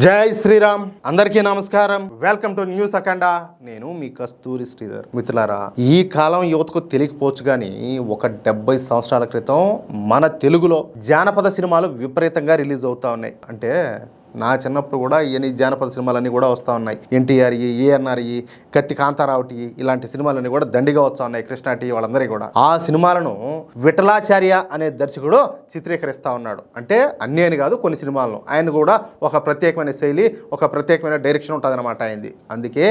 జై శ్రీరామ్. అందరికీ నమస్కారం. వెల్కమ్ టు న్యూస్ అఖండ. నేను మీ కస్తూరి శ్రీధర్. మిత్రులారా, ఈ కాలం యువతకు తెలియకపోవచ్చు కానీ ఒక 70 సంవత్సరాల క్రితం మన తెలుగులో జానపద సినిమాలు విపరీతంగా రిలీజ్ అవుతా ఉన్నాయి. అంటే నా చిన్నప్పుడు కూడా ఈ జానపద సినిమాలన్నీ కూడా వస్తూ ఉన్నాయి. ఎన్టీఆర్, ఏఎన్ఆర్, కత్తి కాంతారావుటి ఇలాంటి సినిమాలన్నీ కూడా దండిగా వస్తూ ఉన్నాయి. కృష్ణాటి వాళ్ళందరికీ కూడా ఆ సినిమాలను విఠలాచార్య అనే దర్శకుడు చిత్రీకరిస్తూ ఉన్నాడు. అంటే అన్నీ అని కాదు, కొన్ని సినిమాలను ఆయన కూడా ఒక ప్రత్యేకమైన శైలి, ఒక ప్రత్యేకమైన డైరెక్షన్ ఉంటుంది అనమాట ఆయనది. అందుకే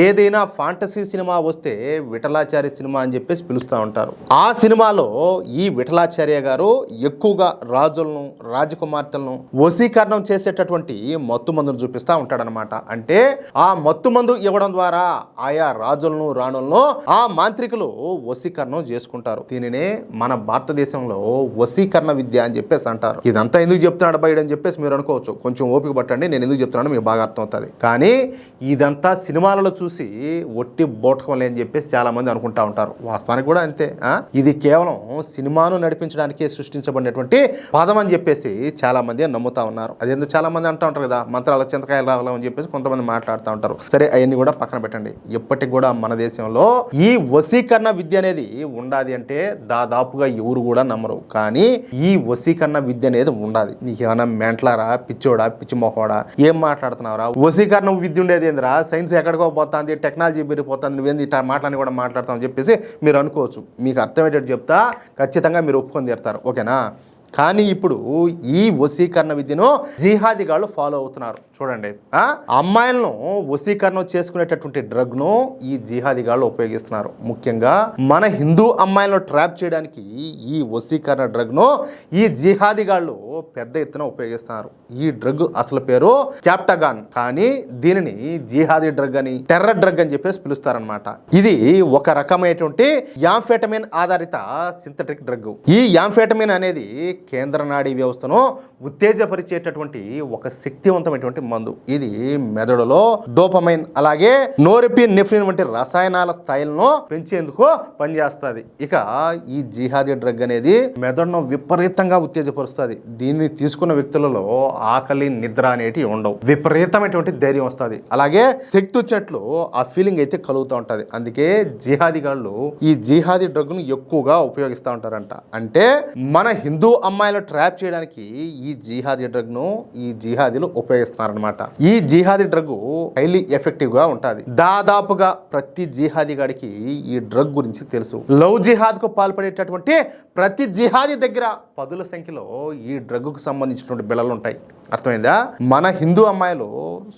ఏదైనా ఫాంటసీ సినిమా వస్తే విఠలాచార్య సినిమా అని చెప్పేసి పిలుస్తూ ఉంటారు. ఆ సినిమాలో ఈ విఠలాచార్య గారు ఎక్కువగా రాజులను, రాజకుమార్తెలను వశీకరణం చేసేటటువంటి మత్తు మందును చూపిస్తూ ఉంటాడనమాట. అంటే ఆ మత్తు మందు ఇవ్వడం ద్వారా ఆయా రాజులను, రాణులను ఆ మాంత్రికులు వశీకరణం చేసుకుంటారు. దీనినే మన భారతదేశంలో వశీకరణ విద్య అని చెప్పేసి అంటారు. ఇదంతా ఎందుకు చెప్తున్నాడు బయట అని చెప్పేసి మీరు అనుకోవచ్చు. కొంచెం ఓపిక పట్టండి, నేను ఎందుకు చెప్తున్నాను మీకు బాగా అర్థమవుతుంది. కానీ ఇదంతా సినిమాలలో చూసి ఒట్టి బోటకం అని చెప్పేసి చాలా మంది అనుకుంటా ఉంటారు. వాస్తవానికి కూడా అంతే. ఇది కేవలం సినిమాను నడిపించడానికి సృష్టించబడినటువంటి పదం అని చెప్పేసి చాలా మంది నమ్ముతా ఉన్నారు. అదేందుకు చాలా మంది అంటూ ఉంటారు కదా, మంత్రాల చింతకాయలు రావాలని అని చెప్పేసి కొంతమంది మాట్లాడుతూ ఉంటారు. సరే, అవన్నీ కూడా పక్కన పెట్టండి. ఇప్పటికి కూడా మన దేశంలో ఈ వశీకరణ విద్య అనేది ఉండాది అంటే దాదాపుగా ఎవరు కూడా నమ్మరు. కానీ ఈ వశీకరణ విద్య అనేది ఉండాది. నీకేమన్నా మెంట్లారా, పిచ్చోడా, పిచ్చి మొహోడా, ఏం మాట్లాడుతున్నావురా? వశీకరణ విద్య ఉండేది ఏందిరా? సైన్స్ ఎక్కడికో పోతుంది, టెక్నాలజీ పెరిగిపోతుంది, నువ్వేంది ఇట్లా మాటలని కూడా మాట్లాడతామని చెప్పేసి మీరు అనుకోవచ్చు. మీకు అర్థమయ్యేటట్టు చెప్తా, ఖచ్చితంగా మీరు ఒప్పుకొని తీరుతారు. ఓకేనా? కానీ ఇప్పుడు ఈ వశీకరణ విద్యను జిహాదీగాళ్ళు ఫాలో అవుతున్నారు. చూడండి, అమ్మాయిలను వశీకరణం చేసుకునేటటువంటి డ్రగ్ను ఈ జిహాదీగాళ్ళు ఉపయోగిస్తున్నారు. ముఖ్యంగా మన హిందూ అమ్మాయిలను ట్రాప్ చేయడానికి ఈ వశీకరణ డ్రగ్ను ఈ జిహాదీగాళ్ళు పెద్ద ఎత్తున ఉపయోగిస్తున్నారు. ఈ డ్రగ్ అసలు పేరు క్యాప్టగాన్, కానీ దీనిని జిహాదీ డ్రగ్ అని, టెర్రర్ డ్రగ్ అని చెప్పేసి పిలుస్తారనమాట. ఇది ఒక రకమైనటువంటి యాంఫెటమిన్ ఆధారిత సింథటిక్ డ్రగ్. ఈ యాంఫెటమిన్ అనేది కేంద్ర నాడీ వ్యవస్థను ఉత్తేజపరిచేటటువంటి ఒక శక్తివంతమైనటువంటి మందు. ఇది మెదడులో డోపమైన్ అలాగే నోరెపినెఫ్రిన్ వంటి రసాయనాల స్థాయిలను పెంచేందుకు పనిచేస్తుంది. ఇక ఈ జిహాదీ డ్రగ్ అనేది మెదడును విపరీతంగా ఉత్తేజపరుస్తుంది. దీన్ని తీసుకున్న వ్యక్తులలో ఆకలి, నిద్ర అనేటివి ఉండవు. విపరీతమైనటువంటి ధైర్యం వస్తుంది. అలాగే శక్తి వచ్చినట్లు ఆ ఫీలింగ్ అయితే కలుగుతూ ఉంటుంది. అందుకే జిహాదీగాళ్ళు ఈ జిహాదీ డ్రగ్ ను ఎక్కువగా ఉపయోగిస్తూ ఉంటారంట. అంటే మన హిందూ అమ్మాయిలు ట్రాప్ చేయడానికి ఈ జిహాదీ డ్రగ్ ను ఈ జిహాదీలు ఉపయోగిస్తున్నారనమాట. ఈ జిహాదీ డ్రగ్ హైలీ ఎఫెక్టివ్ గా ఉంటుంది. దాదాపుగా ప్రతి జిహాదీ గాడికి ఈ డ్రగ్ గురించి తెలుసు. లవ్ జిహాద్ కు పాల్పడేటటువంటి ప్రతి జిహాదీ దగ్గర పదుల సంఖ్యలో ఈ డ్రగ్ కు సంబంధించినటువంటి బిళ్ళలు ఉంటాయి. అర్థమైందా? మన హిందూ అమ్మాయిలు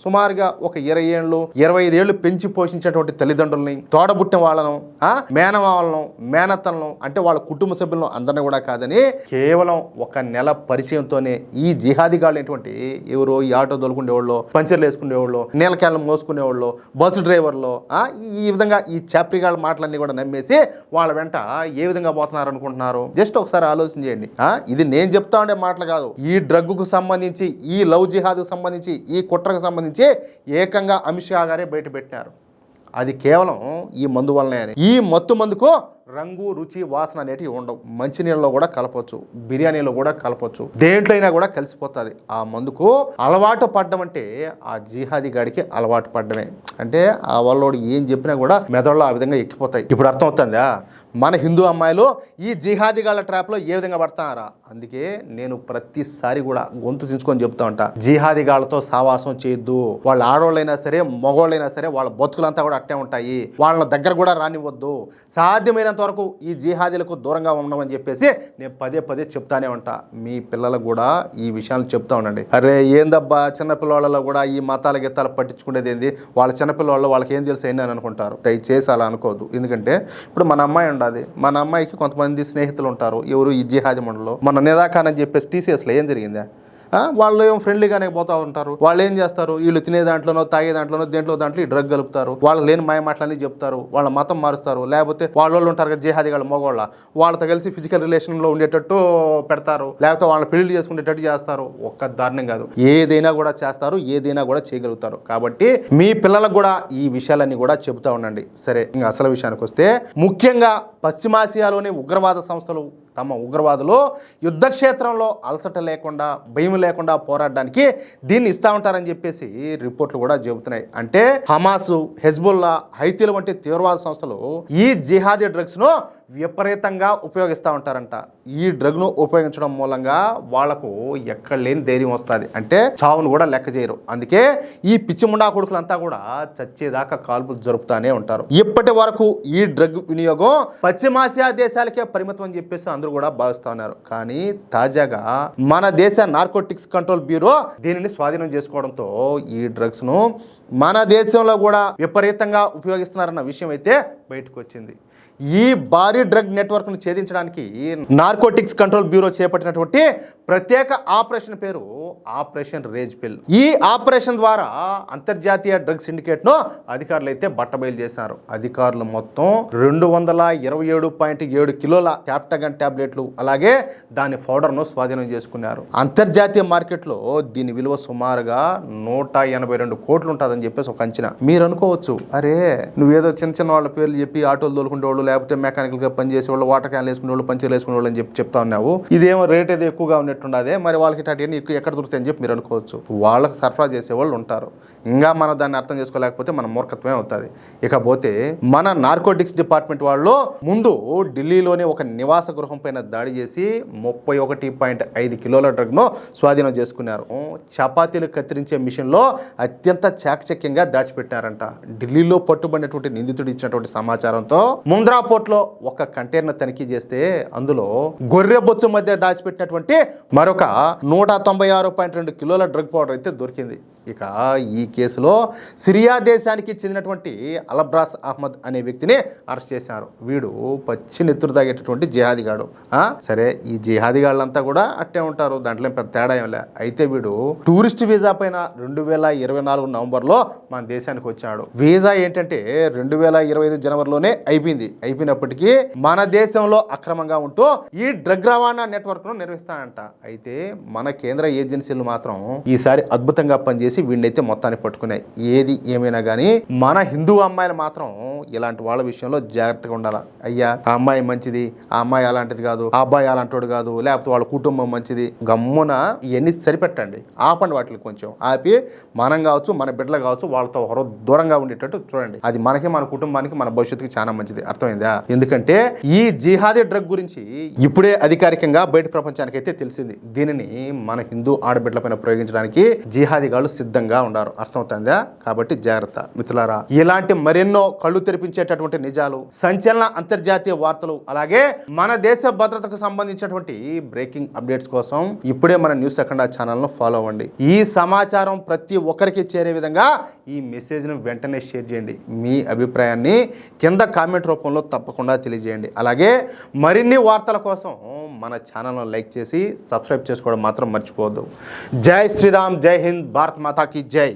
సుమారుగా ఒక 20 ఏళ్ళు 25 ఏళ్ళు పెంచి పోషించేటువంటి తల్లిదండ్రుల్ని, తోడబుట్టిన వాళ్ళను, మేనమావలను, మేనత్తలను, అంటే వాళ్ళ కుటుంబ సభ్యులను అందరినీ కూడా కాదని కేవలం ఒక నెల పరిచయంతోనే ఈ జిహాదీగాళ్ళైనటువంటి ఎవరో ఈ ఆటో దొలుకునేవాళ్ళు, పంచర్లు వేసుకునేవాళ్ళు, నీలకాయలు మోసుకునేవాళ్ళు, బస్సు డ్రైవర్లు, ఈ విధంగా ఈ చాప్రిగాళ్ళ మాటలన్నీ కూడా నమ్మేసి వాళ్ళ వెంట ఏ విధంగా పోతున్నారు అనుకుంటున్నారు? జస్ట్ ఒకసారి ఆలోచన చేయండి. ఇది నేను చెప్తా ఉండే మాటలు కాదు. ఈ డ్రగ్కు సంబంధించి, ఈ లవ్ జిహాద్కు సంబంధించి, ఈ కుట్రకు సంబంధించి ఏకంగా అమిత్ షా గారే బయట పెట్టినారు. అది కేవలం ఈ మందు వల్లనే అని. ఈ మత్తు మందుకు రంగు, రుచి, వాసన అనేటివి ఉండవు. మంచినీళ్ళలో కూడా కలపొచ్చు, బిర్యానీలో కూడా కలపొచ్చు, దేంట్లో అయినా కూడా కలిసిపోతుంది. ఆ మందుకు అలవాటు పడ్డం అంటే ఆ జిహాదీ గాడికి అలవాటు పడ్డమే. అంటే ఆ వాళ్ళోడు ఏం చెప్పినా కూడా మెదడులో ఆ విధంగా ఎక్కిపోతాయి. ఇప్పుడు అర్థమవుతుందా? మన హిందూ అమ్మాయిలు ఈ జిహాదీ గాళ్ళ ట్రాప్లో ఏ విధంగా పడతారా? అందుకే నేను ప్రతిసారి కూడా గొంతు చించుకొని చెప్తా ఉంటా, జిహాదీ గాళ్ళతో సావాసం చేయొద్దు. వాళ్ళ ఆడవాళ్ళైనా సరే, మగవాళ్ళైనా సరే, వాళ్ళ బతుకులంతా కూడా అట్టే ఉంటాయి. వాళ్ళ దగ్గర కూడా రానివ్వద్దు. సాధ్యమైనంత వరకు ఈ జిహాదీలకు దూరంగా ఉండమని చెప్పేసి నేను పదే పదే చెప్తానే ఉంటా. మీ పిల్లలకు కూడా ఈ విషయాలు చెప్తా ఉండండి. అరే ఏందబ్బా, చిన్నపిల్లవాళ్ళలో కూడా ఈ మతాల గీతాలు పట్టించుకునేది ఏంది, వాళ్ళ చిన్నపిల్లవాళ్ళు వాళ్ళకి ఏం తెలుసు అని అనుకుంటారు. దయచేసి అలా అనుకోవద్దు. ఎందుకంటే ఇప్పుడు మన అమ్మాయి ఉండాలి, మన అమ్మాయికి కొంతమంది స్నేహితులు ఉంటారు, ఎవరు ఈ జిహాదీ మండలో. మన నిదాఖాన్ అని చెప్పేసి టీసీఎస్లో ఏం జరిగిందా? వాళ్ళు ఏం ఫ్రెండ్లీగానే పోతూ ఉంటారు. వాళ్ళు ఏం చేస్తారు, వీళ్ళు తినే దాంట్లోనో, తాగే దాంట్లోనో, దాంట్లో ఈ డ్రగ్ కలుపుతారు. వాళ్ళు లేని మాయ మాటలన్నీ చెప్తారు, వాళ్ళ మతం మారుస్తారు. లేకపోతే వాళ్ళు ఉంటారు కదా జిహాదీ వాళ్ళు, మగవాళ్ళ, వాళ్ళతో కలిసి ఫిజికల్ రిలేషన్లో ఉండేటట్టు పెడతారు. లేకపోతే వాళ్ళని పెళ్లి చేసుకునేటట్టు చేస్తారు. ఒక్క దారుణం కాదు, ఏదైనా కూడా చేస్తారు, ఏదైనా కూడా చేయగలుగుతారు. కాబట్టి మీ పిల్లలకు కూడా ఈ విషయాలన్నీ కూడా చెబుతూ ఉండండి. సరే, ఇంకా అసలు విషయానికి వస్తే, ముఖ్యంగా పశ్చిమాసియాలోని ఉగ్రవాద సంస్థలు తమ ఉగ్రవాదులు యుద్ధ క్షేత్రంలో అలసట లేకుండా భయం లేకుండా పోరాడడానికి దీన్ని ఇస్తా ఉంటారని చెప్పేసి రిపోర్ట్లు కూడా చెబుతున్నాయి. అంటే హమాస్, హెజ్బుల్లా, హైతీల వంటి తీవ్రవాద సంస్థలు ఈ జిహాదీ డ్రగ్స్ను విపరీతంగా ఉపయోగిస్తూ ఉంటారంట. ఈ డ్రగ్ను ఉపయోగించడం మూలంగా వాళ్లకు ఎక్కడ లేని ధైర్యం వస్తుంది. అంటే చావును కూడా లెక్క చేయరు. అందుకే ఈ పిచ్చిముండా కొడుకులంతా కూడా చచ్చేదాకా కాల్పులు జరుపుతానే ఉంటారు. ఇప్పటి వరకు ఈ డ్రగ్ వినియోగం పశ్చిమాసియా దేశాలకే పరిమితం అని చెప్పేసి అందరూ కూడా భావిస్తూ ఉన్నారు. కానీ తాజాగా మన దేశ నార్కోటిక్స్ కంట్రోల్ బ్యూరో దీనిని స్వాధీనం చేసుకోవడంతో ఈ డ్రగ్స్ ను మన దేశంలో కూడా విపరీతంగా ఉపయోగిస్తున్నారన్న విషయం అయితే బయటకు వచ్చింది. ఈ భారీ డ్రగ్ నెట్వర్క్ను ఛేదించడానికి నార్కోటిక్స్ కంట్రోల్ బ్యూరో చేపట్టినటువంటి ప్రత్యేక ఆపరేషన్ పేరు ఆపరేషన్ రేజ్ పిల్. ఈ ఆపరేషన్ ద్వారా అంతర్జాతీయ డ్రగ్ సిండికేట్ను అధికారులు అయితే బట్టబయలు చేశారు. అధికారులు మొత్తం 227.7 కిలోల క్యాప్టగన్ టాబ్లెట్లు అలాగే దాని పౌడర్ను స్వాధీనం చేసుకున్నారు. అంతర్జాతీయ మార్కెట్లో దీని విలువ సుమారుగా 182 కోట్లు ఉంటుందని చెప్పేసి ఒక అంచనా. మీరు అనుకోవచ్చు, అరే నువ్వేదో చిన్న చిన్న వాళ్ళ పేర్లు చెప్పి ఆటోలు దొరుకుంటే వాళ్ళు లేకపోతే మెకానికల్ గా పనిచేసే వాళ్ళు, వాటర్ క్యాన్లు వేసుకునే వాళ్ళు, పంచర్లు వేసుకునే వాళ్ళు అని చెప్పి చెప్తా ఉన్నావు. ఇదేమో రేట్ ఏదో ఎక్కువగా ఉన్నట్టుండదే, మరి వాళ్ళకి ఇట్లాంటివన్నీ ఎక్కడ దొరుకుతాయని చెప్పి మీరు అనుకోవచ్చు. వాళ్ళకి సరఫరా చేసే వాళ్ళు ఉంటారు. ఇంకా మనం దాన్ని అర్థం చేసుకోలేకపోతే మన మూర్ఖత్వమే అవుతుంది. ఇకపోతే మన నార్కోటిక్స్ డిపార్ట్మెంట్ వాళ్ళు ముందు ఢిల్లీలోని ఒక నివాస గృహం పైన దాడి చేసి 31.5 కిలోల డ్రగ్ను స్వాధీనం చేసుకున్నారు. చపాతీలు కత్తిరించే మిషన్లో అత్యంత చాకచక్యంగా దాచిపెట్టారంట. ఢిల్లీలో పట్టుబడినటువంటి నిందితుడు ఇచ్చినటువంటి సమాచారంతో ముంద్రా పోర్ట్లో ఒక కంటైనర్ తనిఖీ చేస్తే అందులో గొర్రె బొచ్చు మధ్య దాచిపెట్టినటువంటి మరొక 196.2 కిలోల డ్రగ్ పౌడర్ అయితే దొరికింది. ఇక ఈ కేసులో సిరియా దేశానికి చెందినటువంటి అలబ్రాస్ అహ్మద్ అనే వ్యక్తిని అరెస్ట్ చేశారు. వీడు పచ్చి నెత్తురు తాగేటటువంటి జిహాదీగాడు. సరే, ఈ జిహాదీగాళ్ళంతా కూడా అట్టే ఉంటారు, దాంట్లో పెద్ద తేడా ఏం లే. అయితే వీడు టూరిస్ట్ వీసా పైన 2024 నవంబర్లో మన దేశానికి వచ్చాడు. వీసా ఏంటంటే 2025 జనవరిలోనే అయిపోయినప్పటికీ మన దేశంలో అక్రమంగా ఉంటూ ఈ డ్రగ్ రవాణా నెట్వర్క్ ను నిర్వహిస్తాడంట. అయితే మన కేంద్ర ఏజెన్సీలు మాత్రం ఈసారి అద్భుతంగా పనిచేసి వీడినైతే మొత్తాన్ని పట్టుకున్నాయి. ఏది ఏమైనా కానీ మన హిందూ అమ్మాయిలు మాత్రం ఇలాంటి వాళ్ళ విషయంలో జాగ్రత్తగా ఉండాలి. అయ్యా ఆ అమ్మాయి మంచిది, ఆ అమ్మాయి అలాంటిది కాదు, ఆ అబ్బాయి అలాంటోడు కాదు, లేకపోతే వాళ్ళ కుటుంబం మంచిది, గమ్మున ఇవన్నీ సరిపెట్టండి. ఆపండి, వాటిని కొంచెం ఆపి మనం కావచ్చు, మన బిడ్డలు కావచ్చు, వాళ్ళతో ఒకరో దూరంగా ఉండేటట్టు చూడండి. అది మనకి, మన కుటుంబానికి, మన భవిష్యత్తుకి చాలా మంచిది. అర్థమైందా? ఎందుకంటే ఈ జిహాదీ డ్రగ్ గురించి ఇప్పుడే అధికారికంగా బయట ప్రపంచానికి అయితే తెలిసింది. దీనిని మన హిందూ ఆడబిడ్డలపైన ప్రయోగించడానికి జిహాదీగాళ్ళు సిద్ధంగా ఉండారు. అర్థమవుతుందా? కాబట్టి జాగ్రత్త మిత్రులారా. ఇలాంటి మరెన్నో కళ్ళు తెరిపించేటటువంటి నిజాలు, సంచలన అంతర్జాతీయ వార్తలు, అలాగే మన దేశ భద్రతకు సంబంధించినటువంటి బ్రేకింగ్ అప్డేట్స్ కోసం ఇప్పుడే మన న్యూస్ అఖండ ఛానల్ ను ఫాలో అవ్వండి. ఈ సమాచారం ప్రతి ఒక్కరికి చేరే విధంగా ఈ మెసేజ్ ను వెంటనే షేర్ చేయండి. మీ అభిప్రాయాన్ని కింద కామెంట్ రూపంలో తప్పకుండా తెలియజేయండి. అలాగే మరిన్ని వార్తల కోసం మన ఛానల్ను లైక్ చేసి సబ్స్క్రైబ్ చేసుకోవడం మాత్రం మర్చిపోవద్దు. జై శ్రీరామ్, జై హింద్, భారత్ మాతా కీ జై.